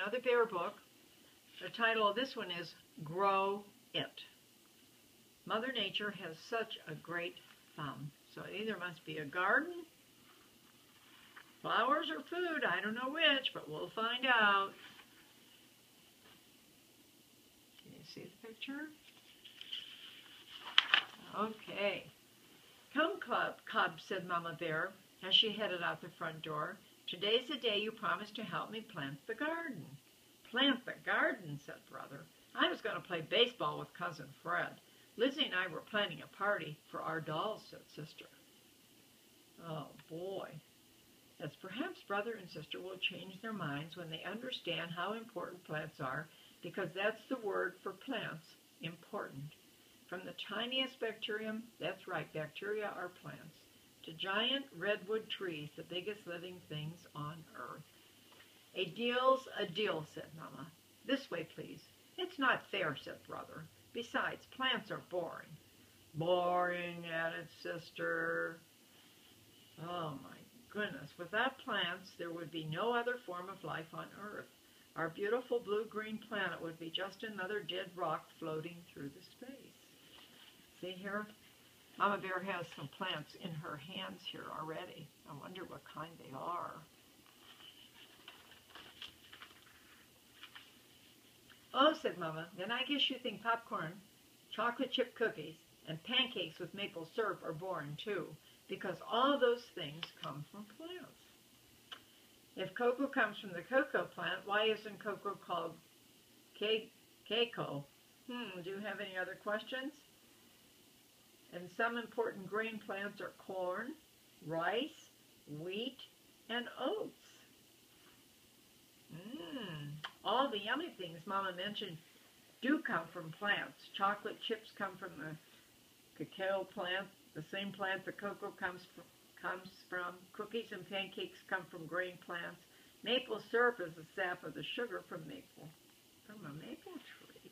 another bear book. The title of this one is Grow It. Mother Nature has such a great thumb. So it either must be a garden, flowers, or food. I don't know which, but we'll find out. Can you see the picture? Okay. Come, Cub, said Mama Bear as she headed out the front door. Today's the day you promised to help me plant the garden. Plant the garden, said Brother. I was going to play baseball with Cousin Fred. Lizzie and I were planning a party for our dolls, said Sister. Oh, boy. As perhaps Brother and Sister will change their minds when they understand how important plants are, because that's the word for plants, important. From the tiniest bacterium, that's right, bacteria are plants, to giant redwood trees, the biggest living things on earth. A deal's a deal, said Mama. This way, please. It's not fair, said Brother. Besides, plants are boring. Boring, added Sister. Oh, my goodness. Without plants, there would be no other form of life on Earth. Our beautiful blue-green planet would be just another dead rock floating through the space. See here? Mama Bear has some plants in her hands here already. I wonder what kind they are. Oh, said Mama, then I guess you think popcorn, chocolate chip cookies, and pancakes with maple syrup are boring too, because all those things come from plants. If cocoa comes from the cocoa plant, why isn't cocoa called Keiko? Do you have any other questions? And some important grain plants are corn, rice, wheat, and oats. All the yummy things Mama mentioned do come from plants. Chocolate chips come from the cacao plant, the same plant the cocoa comes from. Cookies and pancakes come from grain plants. Maple syrup is the sap of the sugar from a maple tree.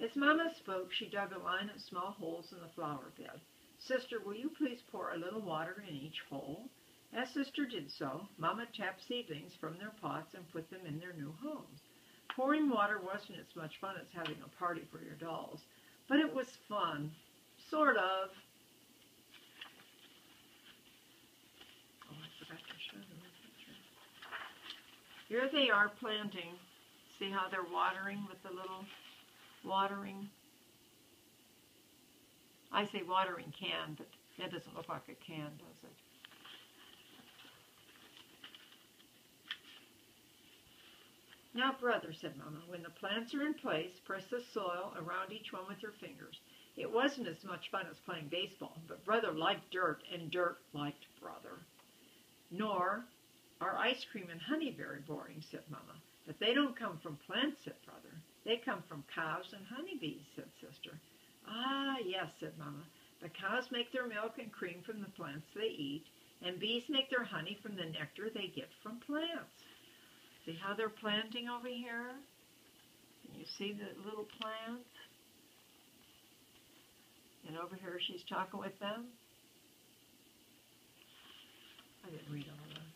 As Mama spoke, she dug a line of small holes in the flower bed. Sister, will you please pour a little water in each hole? As Sister did so, Mama tapped seedlings from their pots and put them in their new homes. Pouring water wasn't as much fun as having a party for your dolls, but it was fun. Sort of. Oh, I forgot to show them the picture. Here they are planting. See how they're watering with the little watering? I say watering can, but that doesn't look like a can, does it? Now, Brother, said Mama, when the plants are in place, press the soil around each one with your fingers. It wasn't as much fun as playing baseball, but Brother liked dirt, and dirt liked Brother. Nor are ice cream and honey very boring, said Mama. But they don't come from plants, said Brother. They come from cows and honeybees, said Sister. Ah, yes, said Mama. The cows make their milk and cream from the plants they eat, and bees make their honey from the nectar they get from plants. See how they're planting over here? Can you see the little plants? And over here she's talking with them. I didn't read all that.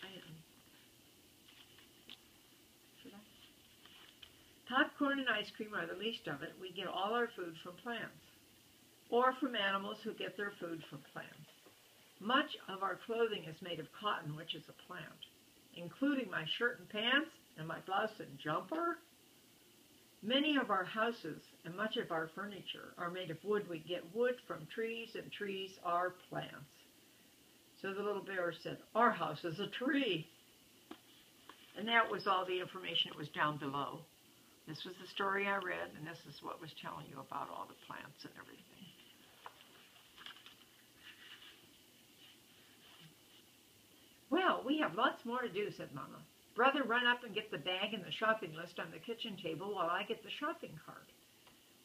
I didn't. Should I? Popcorn and ice cream are the least of it. We get all our food from plants, or from animals who get their food from plants. Much of our clothing is made of cotton, which is a plant, including my shirt and pants and my blouse and jumper. Many of our houses and much of our furniture are made of wood. We get wood from trees, and trees are plants. So the little bear said, our house is a tree. And that was all the information that was down below. This was the story I read, and this is what was telling you about all the plants and everything. Well, we have lots more to do, said Mama. Brother, run up and get the bag and the shopping list on the kitchen table while I get the shopping cart.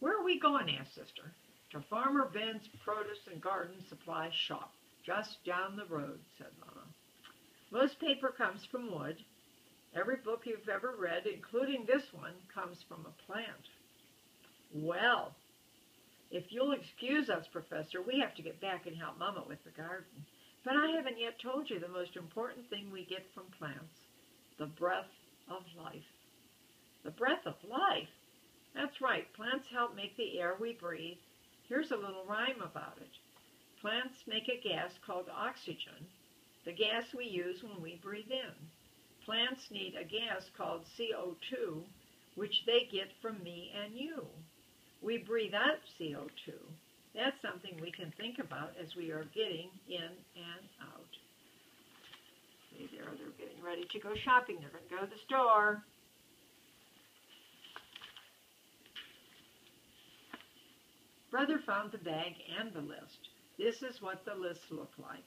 Where are we going, asked Sister. To Farmer Ben's Produce and Garden Supply Shop, just down the road, said Mama. Most paper comes from wood. Every book you've ever read, including this one, comes from a plant. Well, if you'll excuse us, Professor, we have to get back and help Mama with the garden. But I haven't yet told you the most important thing we get from plants, the breath of life. The breath of life? That's right, plants help make the air we breathe. Here's a little rhyme about it. Plants make a gas called oxygen, the gas we use when we breathe in. Plants need a gas called CO2, which they get from me and you. We breathe out CO2. That's something we can think about as we are getting in and out. See there, they're getting ready to go shopping. They're going to go to the store. Brother found the bag and the list. This is what the list looked like.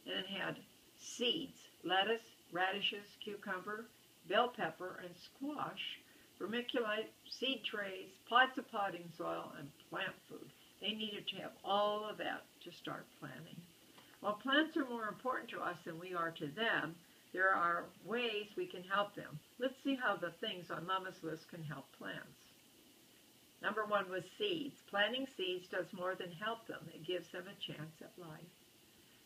And it had seeds, lettuce, radishes, cucumber, bell pepper, and squash, vermiculite, seed trays, pots of potting soil, and plant food. They needed to have all of that to start planting. While plants are more important to us than we are to them, there are ways we can help them. Let's see how the things on Mama's list can help plants. Number 1 was seeds. Planting seeds does more than help them. It gives them a chance at life.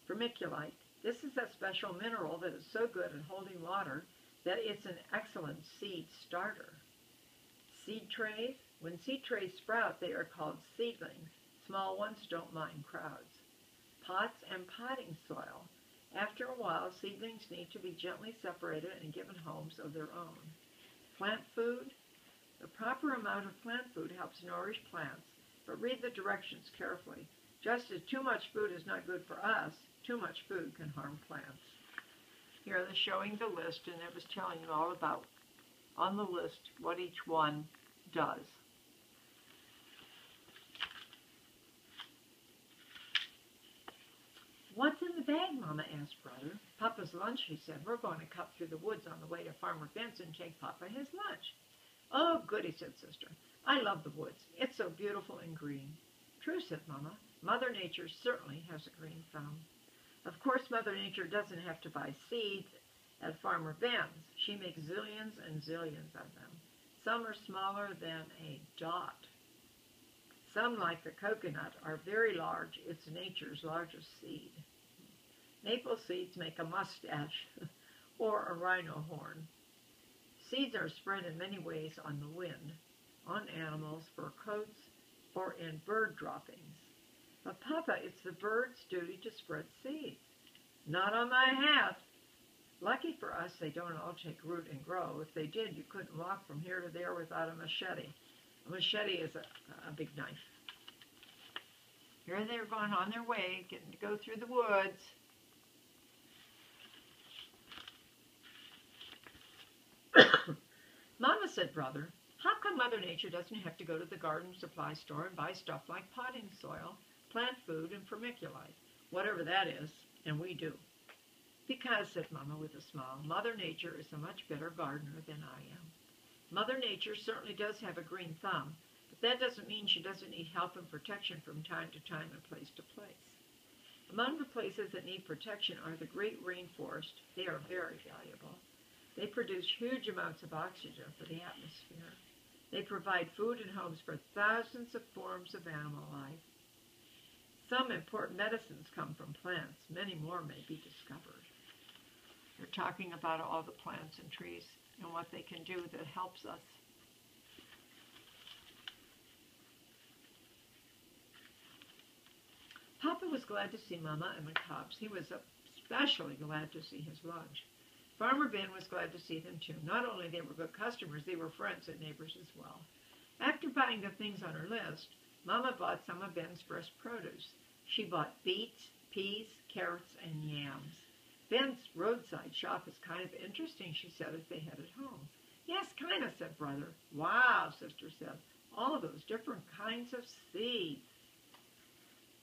Vermiculite. This is a special mineral that is so good at holding water that it's an excellent seed starter. Seed trays. When seed trays sprout, they are called seedlings. Small ones don't mind crowds. Pots and potting soil. After a while, seedlings need to be gently separated and given homes of their own. Plant food. The proper amount of plant food helps nourish plants, but read the directions carefully. Just as too much food is not good for us, too much food can harm plants. Here they're showing the list, and it was telling you all about, on the list, what each one does. What's in the bag, Mama asked Brother. Papa's lunch, he said. We're going to cut through the woods on the way to Farmer Ben's and take Papa his lunch. Oh, goody, said Sister. I love the woods. It's so beautiful and green. True, said Mama. Mother Nature certainly has a green thumb. Of course, Mother Nature doesn't have to buy seeds at Farmer Ben's. She makes zillions and zillions of them. Some are smaller than a dot. Some, like the coconut, are very large. It's nature's largest seed. Maple seeds make a mustache or a rhino horn. Seeds are spread in many ways on the wind, on animals, fur coats, or in bird droppings. But Papa, it's the bird's duty to spread seeds. Not on my hat. Lucky for us, they don't all take root and grow. If they did, you couldn't walk from here to there without a machete. A machete is a big knife. Here they're going on their way, getting to go through the woods. Mama, said Brother, how come Mother Nature doesn't have to go to the garden supply store and buy stuff like potting soil, plant food, and vermiculite, whatever that is, and we do? Because, said Mama with a smile, Mother Nature is a much better gardener than I am. Mother Nature certainly does have a green thumb, but that doesn't mean she doesn't need help and protection from time to time and place to place. Among the places that need protection are the great rainforest. They are very valuable. They produce huge amounts of oxygen for the atmosphere. They provide food and homes for thousands of forms of animal life. Some important medicines come from plants. Many more may be discovered. They're talking about all the plants and trees and what they can do that helps us. Papa was glad to see Mama and the cubs. He was especially glad to see his lunch. Farmer Ben was glad to see them too. Not only they were good customers, they were friends and neighbors as well. After buying the things on her list, Mama bought some of Ben's fresh produce. She bought beets, peas, carrots, and yams. Ben's roadside shop is kind of interesting, she said as they headed home. Yes, kind of, said Brother. Wow, Sister said. All of those different kinds of seeds.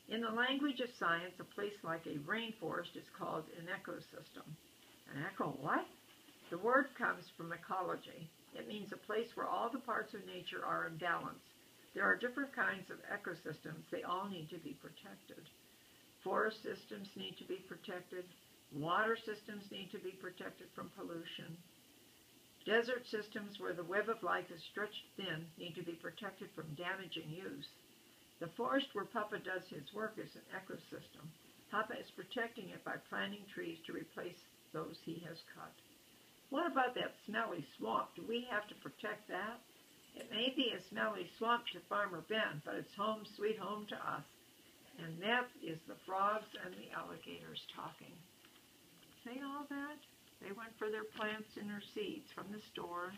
In the language of science, a place like a rainforest is called an ecosystem. An echo what? The word comes from ecology. It means a place where all the parts of nature are in balance. There are different kinds of ecosystems. They all need to be protected. Forest systems need to be protected. Water systems need to be protected from pollution. Desert systems where the web of life is stretched thin need to be protected from damaging use. The forest where Papa does his work is an ecosystem. Papa is protecting it by planting trees to replace those he has cut. What about that smelly swamp? Do we have to protect that? It may be a smelly swamp to Farmer Ben, but it's home sweet home to us. And that is the frogs and the alligators talking. See all that? They went for their plants and their seeds from the store.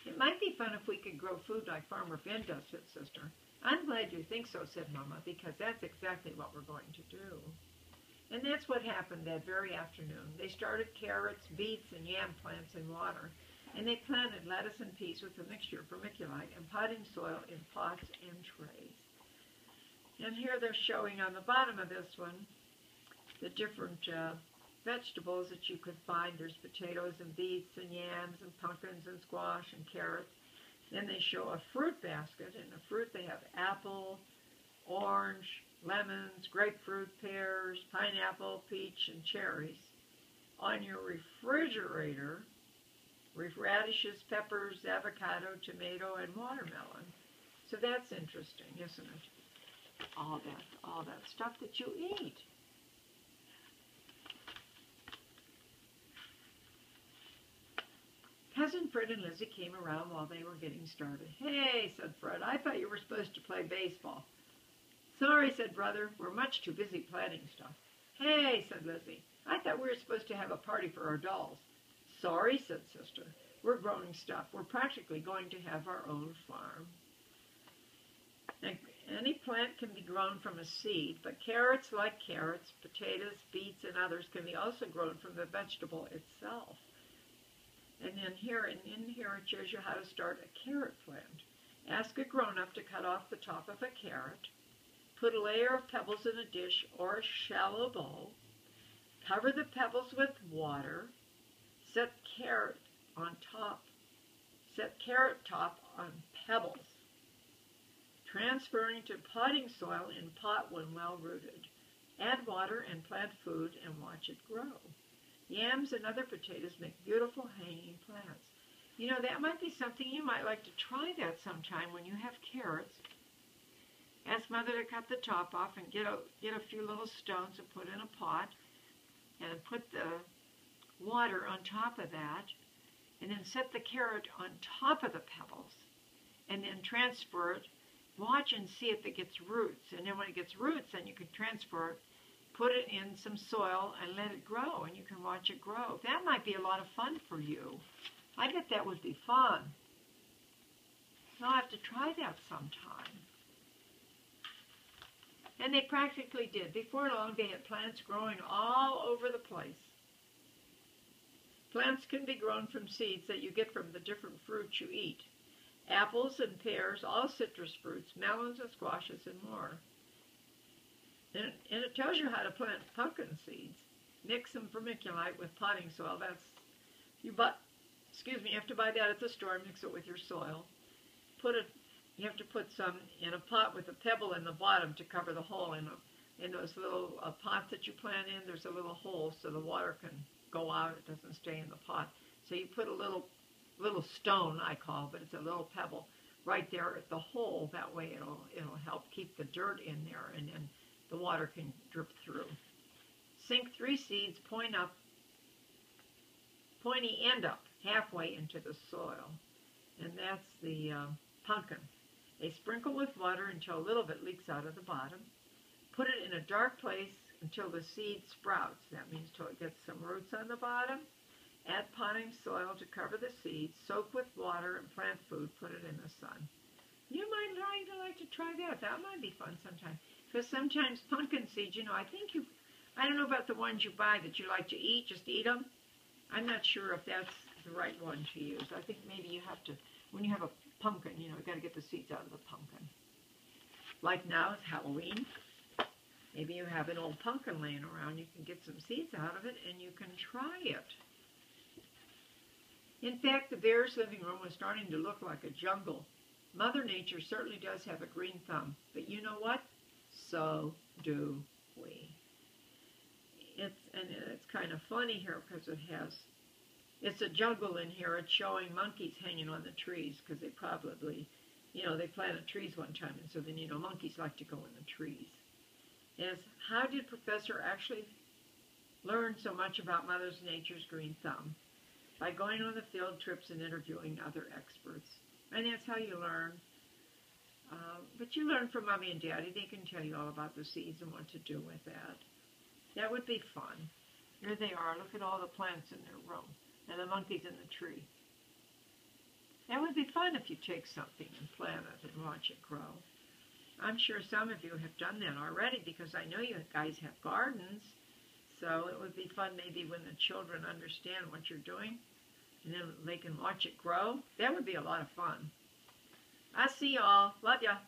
It might be fun if we could grow food like Farmer Ben does, said Sister. I'm glad you think so, said Mama, because that's exactly what we're going to do. And that's what happened that very afternoon. They started carrots, beets, and yam plants in water, and they planted lettuce and peas with a mixture of vermiculite and potting soil in pots and trays. And here they're showing on the bottom of this one the different vegetables that you could find. There's potatoes and beets and yams and pumpkins and squash and carrots. Then they show a fruit basket. In the fruit they have apple, orange, lemons, grapefruit, pears, pineapple, peach, and cherries. On your refrigerator, radishes, peppers, avocado, tomato, and watermelon. So that's interesting, isn't it? All that stuff that you eat. Cousin Fred and Lizzie came around while they were getting started. Hey, said Fred, I thought you were supposed to play baseball. Sorry, said Brother, we're much too busy planting stuff. Hey, said Lizzie, I thought we were supposed to have a party for our dolls. Sorry, said Sister, we're growing stuff. We're practically going to have our own farm. Now, any plant can be grown from a seed, but carrots, like carrots, potatoes, beets, and others, can be also grown from the vegetable itself. And then here, it shows you how to start a carrot plant. Ask a grown-up to cut off the top of a carrot. Put a layer of pebbles in a dish or a shallow bowl. Cover the pebbles with water. Set carrot top on pebbles. Transferring to potting soil in pot when well rooted. Add water and plant food and watch it grow. Yams and other potatoes make beautiful hanging plants. You know, that might be something you might like to try that sometime when you have carrots. Ask Mother to cut the top off and get a few little stones and put in a pot and put the water on top of that, and then set the carrot on top of the pebbles and then transfer it. Watch and see if it gets roots, and then when it gets roots, then you can transfer it, put it in some soil and let it grow, and you can watch it grow. That might be a lot of fun for you. I bet that would be fun. I'll have to try that sometime. And they practically did. Before long, they had plants growing all over the place. Plants can be grown from seeds that you get from the different fruits you eat. Apples and pears, all citrus fruits, melons and squashes, and more. And it tells you how to plant pumpkin seeds. Mix some vermiculite with potting soil. You have to buy that at the store and mix it with your soil. You have to put some in a pot with a pebble in the bottom to cover the hole. In those little pots that you plant in, there's a little hole so the water can go out. It doesn't stay in the pot. So you put a little stone, I call, but it's a little pebble right there at the hole. That way it'll help keep the dirt in there, and then the water can drip through. Sink 3 seeds, pointy end up, halfway into the soil. And that's the pumpkin. They sprinkle with water until a little bit leaks out of the bottom. Put it in a dark place until the seed sprouts. That means till it gets some roots on the bottom. Add potting soil to cover the seeds. Soak with water and plant food. Put it in the sun. You might like to try that. That might be fun sometime. Because sometimes pumpkin seeds, I don't know about the ones you buy that you like to eat, just eat them. I'm not sure if that's the right one to use. I think maybe you have to, when you have a pumpkin, you got to get the seeds out of the pumpkin. Like now, it's Halloween. Maybe you have an old pumpkin laying around. You can get some seeds out of it, and you can try it. In fact, the bear's living room was starting to look like a jungle. Mother Nature certainly does have a green thumb. But you know what? So do we. It's kind of funny here because it's a jungle in here. It's showing monkeys hanging on the trees because they probably, they planted trees one time, and so then, monkeys like to go in the trees. How did Professor actually learn so much about Mother Nature's green thumb by going on the field trips and interviewing other experts. And that's how you learn. But you learn from Mommy and Daddy. They can tell you all about the seeds and what to do with that. That would be fun. Here they are. Look at all the plants in their room and the monkeys in the tree. That would be fun if you take something and plant it and watch it grow. I'm sure some of you have done that already because I know you guys have gardens. So it would be fun maybe when the children understand what you're doing and then they can watch it grow. That would be a lot of fun. I see y'all. Love ya.